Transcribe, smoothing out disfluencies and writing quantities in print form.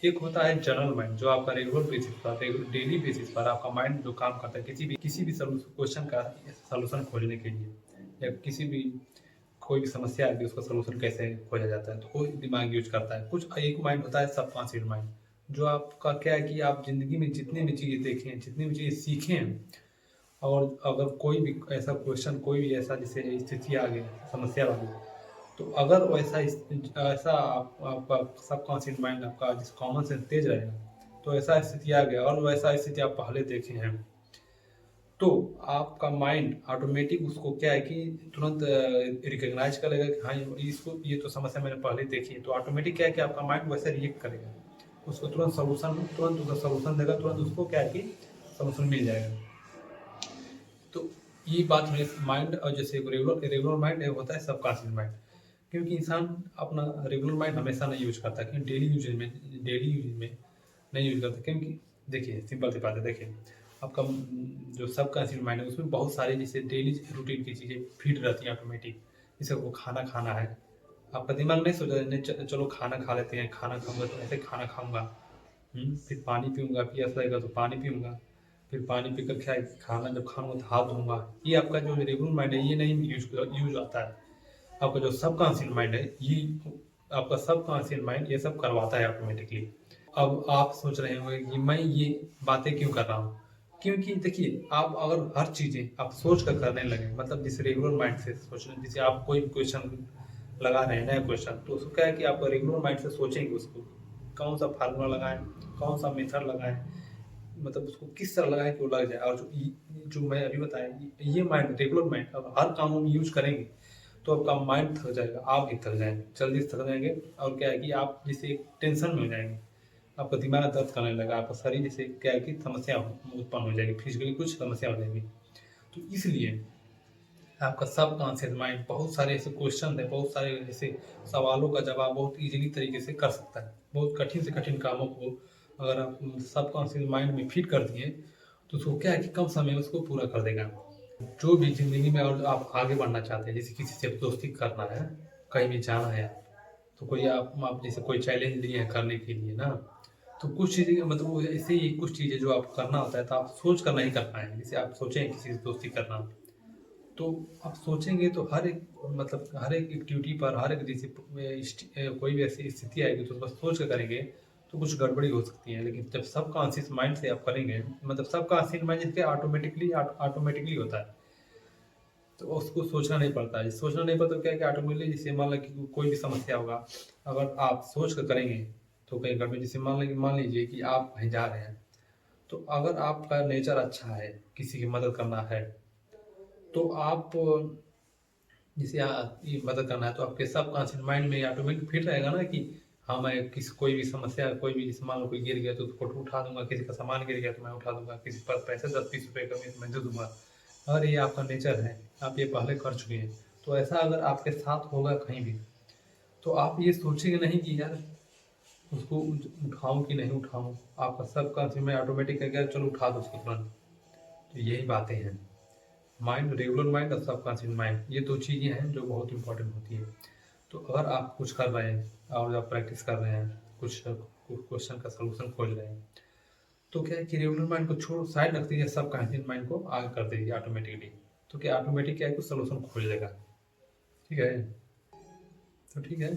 एक होता है जनरल माइंड, जो आपका रेगुलर बेसिस पर, डेली बेसिस पर आपका माइंड जो काम करता है किसी भी क्वेश्चन का सॉल्यूशन खोजने के लिए, या किसी भी कोई भी समस्या आती है उसका सॉल्यूशन कैसे खोजा जाता है, तो कोई दिमाग यूज करता है। कुछ एक माइंड होता है सबकॉन्शियस माइंड, जो आपका क्या है कि आप जिंदगी में जितनी भी चीज़ें देखें, जितनी भी चीज़ें सीखें, और अगर कोई भी ऐसा क्वेश्चन, कोई भी ऐसा जैसे स्थिति आ गई, समस्या वाली, तो अगर वैसा ऐसा आपका सबकॉन्शियस माइंड, आपका जिस कॉमन सेंस तेज रहेगा, तो ऐसा स्थिति आ गया और वैसा स्थिति आप पहले देखे हैं, तो आपका माइंड ऑटोमेटिक उसको क्या है कि तुरंत रिकग्नाइज करेगा कि हाँ ये तो समस्या मैंने पहले देखी है, तो ऑटोमेटिक क्या है कि आपका माइंड वैसे रिएक्ट करेगा, उसको तुरंत उसका सॉल्यूशन देगा, तुरंत उसको क्या है कि सॉल्यूशन मिल जाएगा। तो ये बात है माइंड, और जैसे रेगुलर माइंड होता है सबकॉन्शियस माइंड, क्योंकि इंसान अपना रेगुलर माइंड हमेशा नहीं यूज करता, क्योंकि डेली यूज में नहीं यूज करता, क्योंकि देखिए सिंपल सी बात है, देखिए आपका जो सबकॉन्शियस माइंड है उसमें बहुत सारी जैसे डेली रूटीन की चीज़ें फीड रहती हैं ऑटोमेटिक। जैसे वो खाना खाना है, आपका दिमाग नहीं सोचा नहीं चलो खाना खा लेते हैं, खाना खाऊंगा तो ऐसे खाना खाऊंगा, फिर पानी पीऊंगा, प्यास लगेगा तो पानी पीऊंगा, फिर पानी पीकर क्या है, खाना जब खाऊंगा तो हाथ धोऊंगा। ये आपका जो रेगुलर माइंड है ये नहीं यूज आता है। आपका जो सबकॉन्शियस माइंड है ये, आपका सबकॉन्शियस माइंड ये सब करवाता है ऑटोमेटिकली। अब आप सोच रहे होंगे कि मैं ये बातें क्यों कर रहा हूँ, क्योंकि देखिए आप अगर हर चीज़ें आप सोच कर करने लगे, मतलब जिस रेगुलर माइंड से सोचने, जैसे आप कोई क्वेश्चन लगा रहे हैं नया क्वेश्चन, तो उसको क्या है कि आप रेगुलर माइंड से सोचेंगे उसको, कौन सा फार्मूला लगाएं, कौन सा मेथड लगाएं, मतलब उसको किस तरह लगाएं कि वो लग जाए। और जो मैं अभी बताया, ये माइंड रेगुलर माइंड अब हर कामों में यूज करेंगे, तो आपका माइंड थक जाएगा, आप भी थक जाएंगे, जल्दी से थक जाएंगे, और क्या है कि आप जैसे टेंशन में हो जाएंगे, आपका दिमाग दर्द करने लगा, आपका शरीर जैसे क्या है कि समस्या उत्पन्न हो जाएगी, फिजिकली कुछ समस्या हो जाएगी। तो इसलिए आपका सबकॉन्शियस माइंड बहुत सारे ऐसे क्वेश्चन है, बहुत सारे ऐसे सवालों का जवाब बहुत इजीली तरीके से कर सकता है। बहुत कठिन से कठिन कामों को अगर आप सबकॉन्शियस माइंड में फिट कर दिए, तो उसको क्या है कि कम समय में उसको पूरा कर देगा। जो भी ज़िंदगी में और आप आगे बढ़ना चाहते हैं, जैसे किसी से दोस्ती करना है, कहीं भी जाना है, तो कोई आप जैसे कोई चैलेंज लिए हैं करने के लिए ना, तो कुछ चीज़ें मतलब वो ऐसे ही कुछ चीज़ें जो आपको करना होता है, तो आप सोच कर नहीं कर पाएंगे। जैसे आप सोचें किसी से दोस्ती करना, तो आप सोचेंगे तो हर एक मतलब हर एक एक्टिविटी पर, हर एक जैसे कोई भी ऐसी स्थिति आएगी तो बस सोच कर करेंगे तो कुछ गड़बड़ी हो सकती है। लेकिन जब सबकॉन्शियस माइंड से आप करेंगे, मतलब सबकॉन्शियस माइंड जिसके ऑटोमेटिकली होता है, तो उसको सोचना नहीं पड़ता है। सोचना नहीं पड़ता तो क्या है कि ऑटोमेटिकली, जैसे मान लो कि कोई भी समस्या होगा, अगर आप सोच कर करेंगे तो कहीं गड़बड़ी, जैसे मान लीजिए कि आप कहीं जा रहे हैं, तो अगर आपका नेचर अच्छा है, किसी की मदद करना है, तो आप जैसे ये मदद करना है, तो आपके सबकॉन्शियस माइंड में ऑटोमेटिक फिट रहेगा ना कि हाँ मैं कोई भी समस्या, कोई भी जैसे मान लो कोई गिर गया तो उसको उठा दूंगा, किसी का सामान गिर गया तो मैं उठा दूंगा, किसी पर पैसे 10-20 रुपए कमी तो मैं दे दूंगा। अगर ये आपका नेचर है, आप ये पहले कर चुके हैं, तो ऐसा अगर आपके साथ होगा कहीं भी, तो आप ये सोचेंगे नहीं कि यार उसको उठाऊं कि नहीं उठाऊं। आपका सबकॉन्शियस में ऑटोमेटिक है, चलो उठा दो उसको तुरंत। तो यही बातें हैं, माइंड, रेगुलर माइंड और सबकॉन्शियस माइंड, ये दो चीज़ें हैं जो बहुत इंपॉर्टेंट होती है। तो अगर आप कुछ कर रहे हैं और आप प्रैक्टिस कर रहे हैं, कुछ क्वेश्चन का सलूशन खोज रहे हैं, तो क्या है कि रेगुलर माइंड को छोड़ साइड रख दीजिए, सबकॉन्शियस माइंड को आगे कर दीजिए ऑटोमेटिकली। तो क्या ऑटोमेटिक क्या है, कुछ सलूशन खोज लेगा। ठीक है, तो ठीक है।